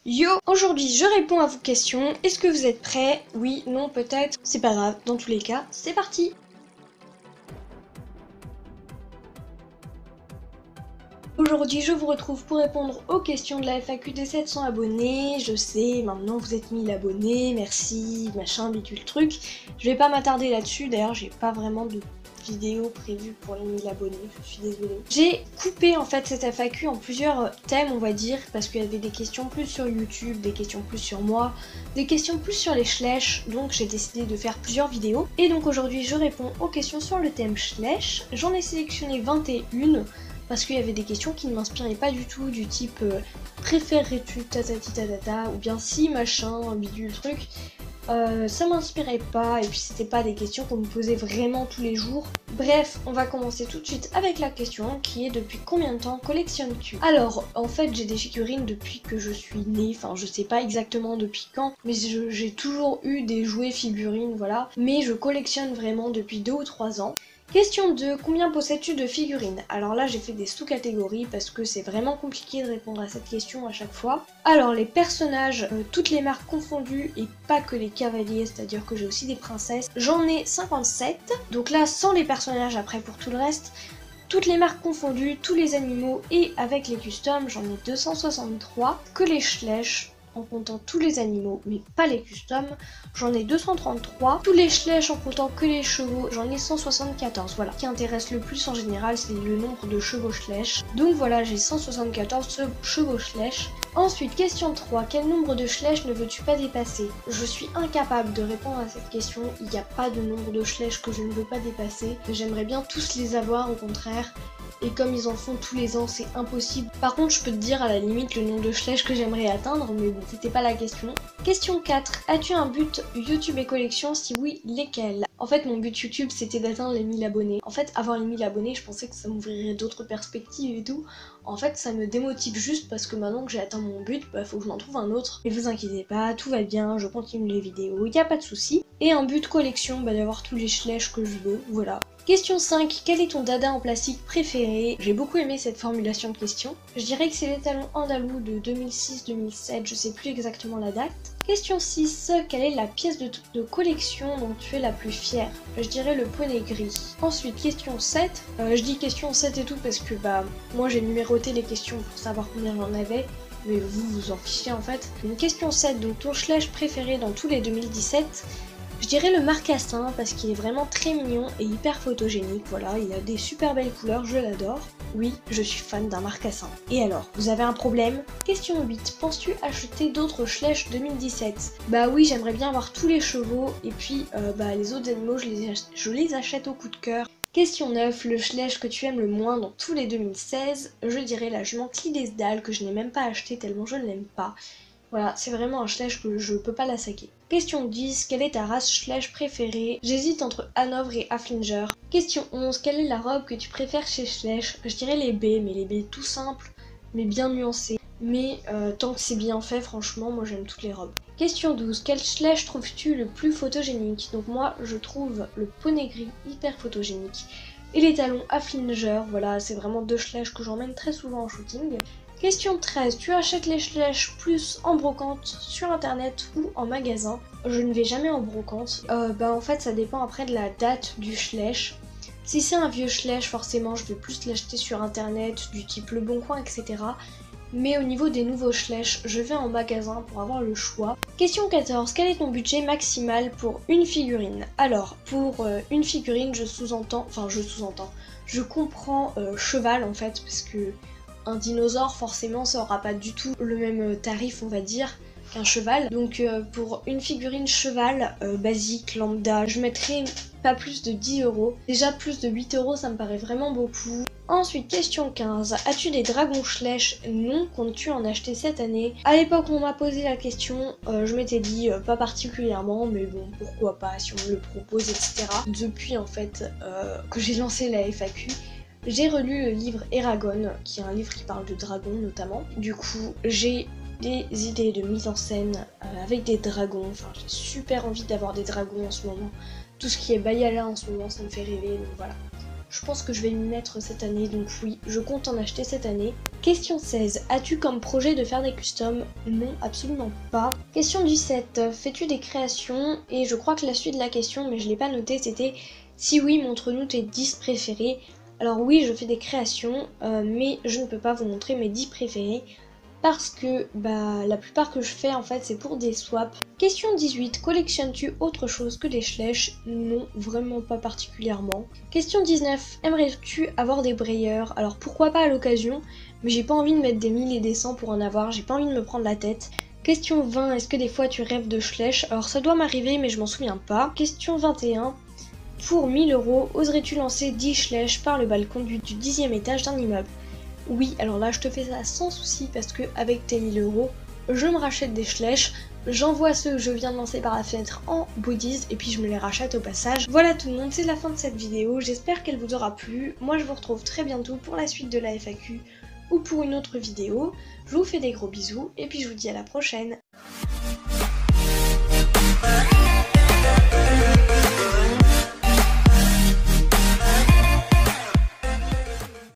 Yo, aujourd'hui je réponds à vos questions. Est-ce que vous êtes prêts? Oui, non, peut-être. C'est pas grave, dans tous les cas, c'est parti. Aujourd'hui je vous retrouve pour répondre aux questions de la FAQ des 700 abonnés. Je sais, maintenant vous êtes 1000 abonnés, merci, machin, bidule truc. Je vais pas m'attarder là-dessus, d'ailleurs j'ai pas vraiment de vidéo prévue pour les 1000 abonnés, je suis désolée. J'ai coupé en fait cette FAQ en plusieurs thèmes on va dire, parce qu'il y avait des questions plus sur YouTube, des questions plus sur moi, des questions plus sur les Schleich, donc j'ai décidé de faire plusieurs vidéos. Et donc aujourd'hui je réponds aux questions sur le thème Schleich. J'en ai sélectionné 21 parce qu'il y avait des questions qui ne m'inspiraient pas du tout, du type préférerais-tu tatati tatata, ou bien si machin, bidule truc. Ça m'inspirait pas, et puis c'était pas des questions qu'on me posait vraiment tous les jours. Bref, on va commencer tout de suite avec la question qui est: depuis combien de temps collectionnes-tu? Alors, en fait, j'ai des figurines depuis que je suis née, enfin je sais pas exactement depuis quand, mais j'ai toujours eu des jouets figurines, voilà. Mais je collectionne vraiment depuis 2 ou 3 ans. Question 2, combien possèdes-tu de figurines? Alors là j'ai fait des sous-catégories parce que c'est vraiment compliqué de répondre à cette question à chaque fois. Alors les personnages, toutes les marques confondues et pas que les cavaliers, c'est-à-dire que j'ai aussi des princesses, j'en ai 57. Donc là sans les personnages après pour tout le reste. Toutes les marques confondues, tous les animaux et avec les customs, j'en ai 263. Que les Schleich, en comptant tous les animaux, mais pas les customs, j'en ai 233. Tous les Schleich en comptant que les chevaux, j'en ai 174. Voilà. Ce qui intéresse le plus en général, c'est le nombre de chevaux Schleich. Donc voilà, j'ai 174 chevaux Schleich. Ensuite, question 3. Quel nombre de Schleich ne veux-tu pas dépasser? Je suis incapable de répondre à cette question. Il n'y a pas de nombre de Schleich que je ne veux pas dépasser. J'aimerais bien tous les avoir, au contraire. Et comme ils en font tous les ans, c'est impossible. Par contre, je peux te dire à la limite le nombre de Schleich que j'aimerais atteindre, mais bon, c'était pas la question. Question 4. As-tu un but YouTube et collection? Si oui, lesquels? En fait, mon but YouTube, c'était d'atteindre les 1000 abonnés. En fait, avoir les 1000 abonnés, je pensais que ça m'ouvrirait d'autres perspectives et tout. En fait, ça me démotive juste parce que maintenant que j'ai atteint mon but, bah faut que je m'en trouve un autre. Mais vous inquiétez pas, tout va bien, je continue les vidéos, y a pas de souci. Et un but collection, bah d'avoir tous les Schleich que je veux, voilà. Question 5. Quel est ton dada en plastique préféré? J'ai beaucoup aimé cette formulation de question. Je dirais que c'est l'étalon andalou de 2006-2007, je sais plus exactement la date. Question 6. Quelle est la pièce de collection dont tu es la plus fière? Je dirais le poney gris. Ensuite, question 7. Je dis question 7 et tout parce que bah moi j'ai numéroté les questions pour savoir combien j'en avais. Mais vous vous en fichez en fait. Une question 7. Donc ton Schleich préféré dans tous les 2017? Je dirais le marcassin parce qu'il est vraiment très mignon et hyper photogénique, voilà, il a des super belles couleurs, je l'adore. Oui, je suis fan d'un marcassin. Et alors, vous avez un problème? Question 8. Penses-tu acheter d'autres Schleich 2017? Bah oui, j'aimerais bien avoir tous les chevaux et puis les autres animaux, je les achète au coup de cœur. Question 9. Le Schleich que tu aimes le moins dans tous les 2016? Je dirais la jument Clydesdale que je n'ai même pas acheté tellement je ne l'aime pas. Voilà, c'est vraiment un Schleich que je peux pas la saquer. Question 10. Quelle est ta race Schleich préférée? J'hésite entre Hanovre et Haflinger. Question 11. Quelle est la robe que tu préfères chez Schleich? Je dirais les baies, mais les baies tout simples, mais bien nuancées. Mais tant que c'est bien fait, franchement, moi j'aime toutes les robes. Question 12. Quel Schleich trouves-tu le plus photogénique? Donc moi, je trouve le poney gris hyper photogénique. Et les talons Haflinger, voilà, c'est vraiment deux Schleich que j'emmène très souvent en shooting. Question 13. Tu achètes les Schleich plus en brocante sur internet ou en magasin? Je ne vais jamais en brocante. En fait ça dépend après de la date du Schleich. Si c'est un vieux Schleich, forcément je vais plus l'acheter sur internet, du type Le Bon Coin, etc. Mais au niveau des nouveaux Schleich, je vais en magasin pour avoir le choix. Question 14. Quel est ton budget maximal pour une figurine? Alors, pour une figurine, je comprends cheval en fait, parce que un dinosaure, forcément, ça aura pas du tout le même tarif, on va dire, qu'un cheval. Donc pour une figurine cheval basique, lambda, je mettrais pas plus de 10 euros. Déjà plus de 8 euros, ça me paraît vraiment beaucoup. Ensuite, question 15. As-tu des dragons Schleich? Non. Comptes-tu en acheter cette année? À l'époque où on m'a posé la question, je m'étais dit pas particulièrement, mais bon, pourquoi pas si on me le propose, etc. Depuis en fait que j'ai lancé la FAQ, j'ai relu le livre Eragon, qui est un livre qui parle de dragons notamment. Du coup, j'ai des idées de mise en scène avec des dragons. Enfin, j'ai super envie d'avoir des dragons en ce moment. Tout ce qui est Bayala en ce moment, ça me fait rêver, donc voilà. Je pense que je vais m'y mettre cette année, donc oui, je compte en acheter cette année. Question 16. As-tu comme projet de faire des customs? Non, absolument pas. Question 17. Fais-tu des créations? Et je crois que la suite de la question, mais je l'ai pas noté, c'était si oui, montre-nous tes 10 préférés. Alors oui, je fais des créations, mais je ne peux pas vous montrer mes 10 préférés. Parce que la plupart que je fais en fait c'est pour des swaps. Question 18, collectionnes-tu autre chose que des schlèches? Non, vraiment pas particulièrement. Question 19, aimerais-tu avoir des brayeurs? Alors pourquoi pas à l'occasion, mais j'ai pas envie de mettre des 1000 et des 100 pour en avoir, j'ai pas envie de me prendre la tête. Question 20, est-ce que des fois tu rêves de schlèches? Alors ça doit m'arriver mais je m'en souviens pas. Question 21, pour 1000 euros, oserais-tu lancer 10 schlèches par le balcon du 10e étage d'un immeuble? Oui, alors là je te fais ça sans souci parce que avec tes 1000 euros, je me rachète des schlèches, j'envoie ceux que je viens de lancer par la fenêtre en bodies et puis je me les rachète au passage. Voilà tout le monde, c'est la fin de cette vidéo, j'espère qu'elle vous aura plu. Moi je vous retrouve très bientôt pour la suite de la FAQ ou pour une autre vidéo. Je vous fais des gros bisous et puis je vous dis à la prochaine.